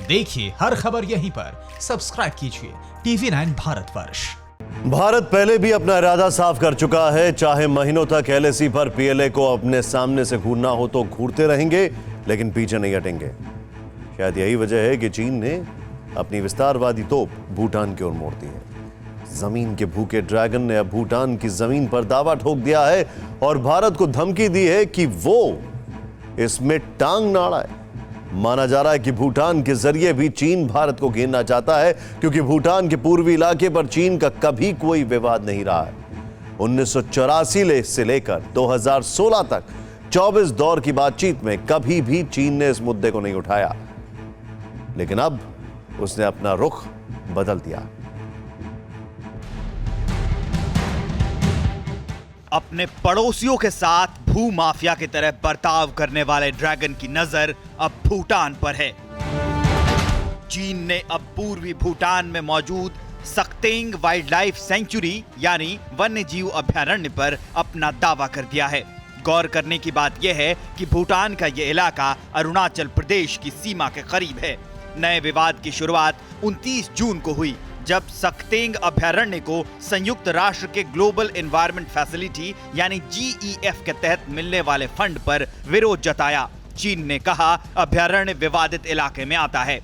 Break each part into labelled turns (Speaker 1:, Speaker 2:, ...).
Speaker 1: देखिए हर खबर यहीं पर। सब्सक्राइब कीजिए TV9 भारतवर्ष।
Speaker 2: भारत पहले भी अपना इरादा साफ कर चुका है। चाहे महीनों तक LAC पर PLA को अपने सामने से घूरना हो तो घूरते रहेंगे, लेकिन पीछे नहीं हटेंगे। शायद यही वजह है कि चीन ने अपनी विस्तारवादी तोप भूटान की ओर मोड़ दी है। जमीन के भूखे ड्रैगन ने अब भूटान की जमीन पर दावा ठोक दिया है और भारत को धमकी दी है कि वो इसमें टांग ना अड़ाए। माना जा रहा है कि भूटान के जरिए भी चीन भारत को घेरना चाहता है, क्योंकि भूटान के पूर्वी इलाके पर चीन का कभी कोई विवाद नहीं रहा है। 1984 से लेकर 2016 तक 24 दौर की बातचीत में कभी भी चीन ने इस मुद्दे को नहीं उठाया, लेकिन अब उसने अपना रुख बदल दिया।
Speaker 3: अपने पड़ोसियों के साथ भूमाफिया की तरह बर्ताव करने वाले ड्रैगन की नजर अब भूटान पर है। चीन ने अब पूर्वी भूटान में मौजूद सक्तेंग वाइल्ड लाइफ सेंचुरी यानी वन्य जीव अभयारण्य पर अपना दावा कर दिया है। गौर करने की बात यह है कि भूटान का यह इलाका अरुणाचल प्रदेश की सीमा के करीब है। नए विवाद की शुरुआत 29 जून को हुई, जब सक्तेंग अभयारण्य को संयुक्त राष्ट्र के ग्लोबल एनवायरनमेंट फैसिलिटी यानी GEF के तहत मिलने वाले फंड पर विरोध जताया। चीन ने कहा अभयारण्य विवादित इलाके में आता है।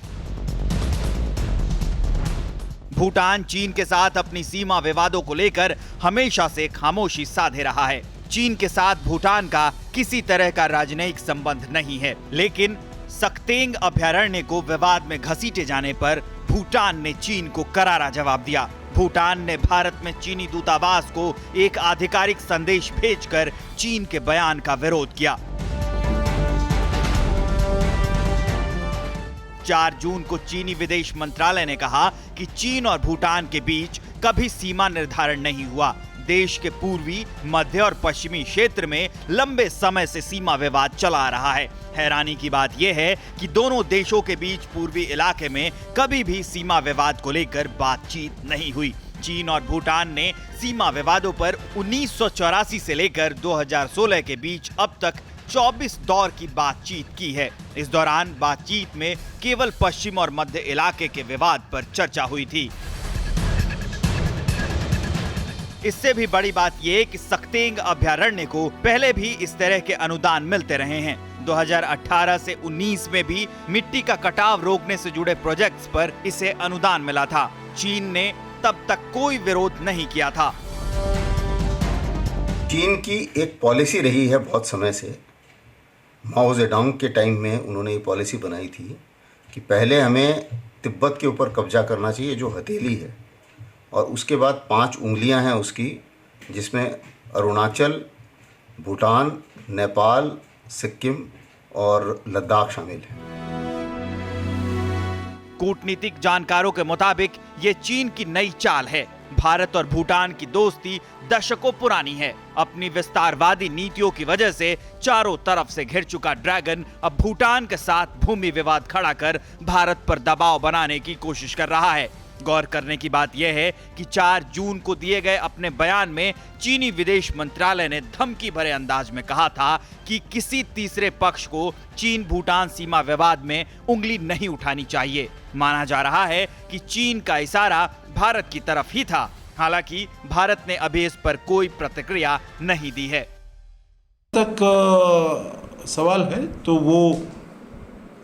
Speaker 3: भूटान चीन के साथ अपनी सीमा विवादों को लेकर हमेशा से खामोशी साधे रहा है। चीन के साथ भूटान का किसी तरह का राजनयिक संबंध नहीं है, लेकिन सक्तेंग अभयारण्य को विवाद में घसीटे जाने पर भूटान ने चीन को करारा जवाब दिया। भूटान ने भारत में चीनी दूतावास को एक आधिकारिक संदेश भेजकर चीन के बयान का विरोध किया। 4 जून को चीनी विदेश मंत्रालय ने कहा कि चीन और भूटान के बीच कभी सीमा निर्धारण नहीं हुआ। देश के पूर्वी, मध्य और पश्चिमी क्षेत्र में लंबे समय से सीमा विवाद चला आ रहा है। हैरानी की बात यह है कि दोनों देशों के बीच पूर्वी इलाके में कभी भी सीमा विवाद को लेकर बातचीत नहीं हुई। चीन और भूटान ने सीमा विवादों पर 1984 से लेकर 2016 के बीच अब तक 24 दौर की बातचीत की है। इस दौरान बातचीत में केवल पश्चिम और मध्य इलाके के विवाद पर चर्चा हुई थी। इससे भी बड़ी बात यह कि सक्तेंग अभयारण्य को पहले भी इस तरह के अनुदान मिलते रहे हैं। 2018 से 19 में भी मिट्टी का कटाव रोकने से जुड़े प्रोजेक्ट्स पर इसे अनुदान मिला था। चीन ने तब तक कोई विरोध नहीं किया था।
Speaker 4: चीन की एक पॉलिसी रही है बहुत समय से। माओ जेडोंग के टाइम में उन्होंने ये पॉलिसी बनाई थी कि पहले हमें तिब्बत के ऊपर कब्जा करना चाहिए, जो हथेली है, और उसके बाद 5 उंगलियां हैं उसकी, जिसमें अरुणाचल, भूटान, नेपाल, सिक्किम और लद्दाख शामिल है।
Speaker 3: कूटनीतिक जानकारों के मुताबिक ये चीन की नई चाल है। भारत और भूटान की दोस्ती दशकों पुरानी है। अपनी विस्तारवादी नीतियों की वजह से चारों तरफ से घिर चुका ड्रैगन अब भूटान के साथ भूमि विवाद खड़ा कर भारत पर दबाव बनाने की कोशिश कर रहा है। गौर करने की बात यह है कि 4 जून को दिए गए अपने बयान में चीनी विदेश मंत्रालय ने धमकी भरे अंदाज में कहा था कि किसी तीसरे पक्ष को चीन भूटान सीमा विवाद में उंगली नहीं उठानी चाहिए। माना जा रहा है कि चीन का इशारा भारत की तरफ ही था। हालांकि भारत ने अभी इस पर कोई प्रतिक्रिया नहीं दी है।
Speaker 5: तक सवाल है तो वो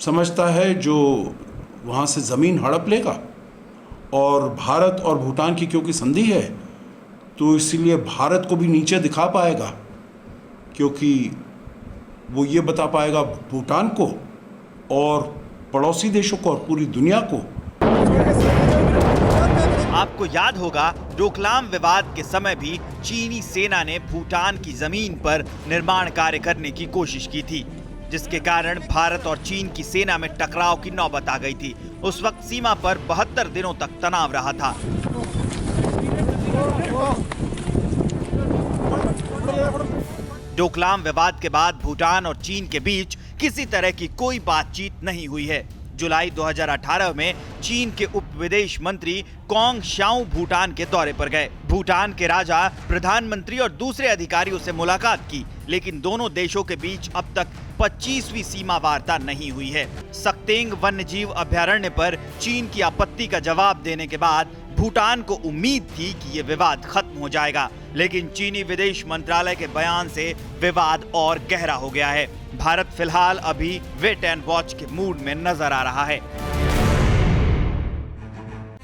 Speaker 5: समझता है जो वहां से जमीन हड़प लेगा, और भारत और भूटान की क्योंकि संधि है तो इसीलिए भारत को भी नीचे दिखा पाएगा, क्योंकि वो ये बता पाएगा भूटान को और पड़ोसी देशों को और पूरी दुनिया को।
Speaker 3: आपको याद होगा डोकलाम विवाद के समय भी चीनी सेना ने भूटान की जमीन पर निर्माण कार्य करने की कोशिश की थी, जिसके कारण भारत और चीन की सेना में टकराव की नौबत आ गई थी। उस वक्त सीमा पर 72 दिनों तक तनाव रहा था। डोकलाम विवाद के बाद भूटान और चीन के बीच किसी तरह की कोई बातचीत नहीं हुई है। जुलाई 2018 में चीन के उप विदेश मंत्री कॉन्ग शाओ भूटान के दौरे पर गए। भूटान के राजा, प्रधानमंत्री और दूसरे अधिकारियों से मुलाकात की, लेकिन दोनों देशों के बीच अब तक 25वीं सीमा वार्ता नहीं हुई है। सक्तेंग वन्यजीव अभयारण्य पर चीन की आपत्ति का जवाब देने के बाद भूटान को उम्मीद थी कि ये विवाद खत्म हो जाएगा, लेकिन चीनी विदेश मंत्रालय के बयान से विवाद और गहरा हो गया है। भारत फिलहाल अभी वेट एंड वॉच के मूड में नजर आ रहा है।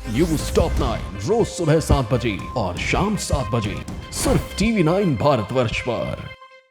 Speaker 6: न्यूज़ टॉप 9 रोज सुबह 7 बजे और शाम 7 बजे सिर्फ TV9 भारतवर्ष पर।